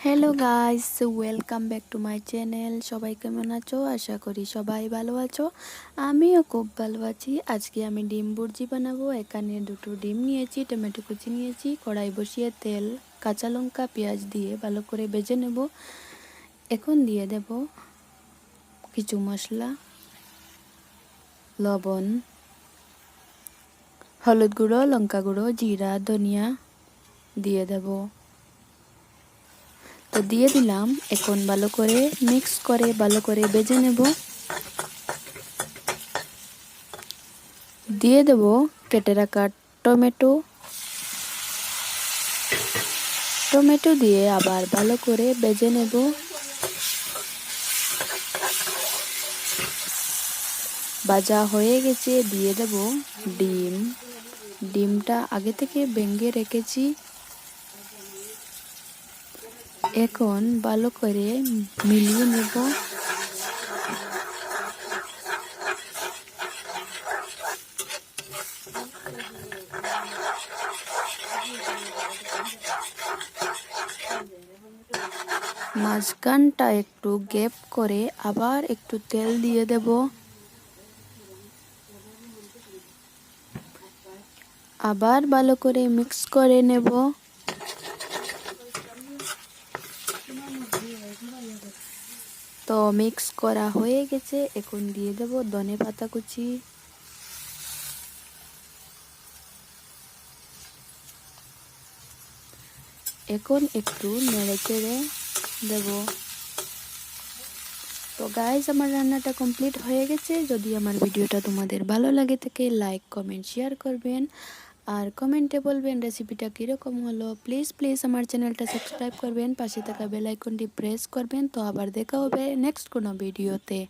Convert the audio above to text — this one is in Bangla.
Hello guys, welcome back to my channel. সবাই কেমন আছো? আশা করি সবাই ভালো আছো। আমিও খুব ভালো আছি। আজকে আমি ডিম বুর্জি বানাবো। এখানে দুটো ডিম নিয়েছি, টমেটো কুচি নিয়েছি, কড়াই বসিয়ে তেল, কাঁচা লঙ্কা, পেঁয়াজ দিয়ে ভালো করে ভেজে নেব। এখন দিয়ে দেব কিছু মশলা, লবণ, হলুদ গুঁড়ো, লঙ্কা গুঁড়ো, জিরা, ধনিয়া দিয়ে দেব। তো দিয়ে দিলাম। এখন ভালো করে মিক্স করে ভালো করে ভেজে নেব। দিয়ে দেব কেটে রাখা টমেটো। টমেটো দিয়ে আবার ভালো করে ভেজে নেব। ভাজা হয়ে গেছে, দিয়ে দেব ডিম। ডিমটা আগে থেকে ভেঙে রেখেছি। এখন ভালো করে মিলিয়ে নেব। মাঝখানটা একটু গ্যাপ করে আবার একটু তেল দিয়ে দেব। আবার ভালো করে মিক্স করে নেব। তো মিক্স করা হয়ে গেছে। এখন দিয়ে দেব ধনেপাতা কুচি। এখন একটু নেড়ে চেড়ে দেব। তো গাইজ, আমার রান্নাটা কমপ্লিট হয়ে গেছে। যদি আমার ভিডিওটা তোমাদের ভালো লাগে থাকে, লাইক, কমেন্ট, শেয়ার করবেন। আর কমেন্টে বলবেন রেসিপিটা কীরকম হলো। প্লিজ প্লিজ আমার চ্যানেলটা সাবস্ক্রাইব করবেন, পাশে থাকা বেল আইকনটি প্রেস করবেন। তো আবার দেখা হবে নেক্সট কোনো ভিডিওতে।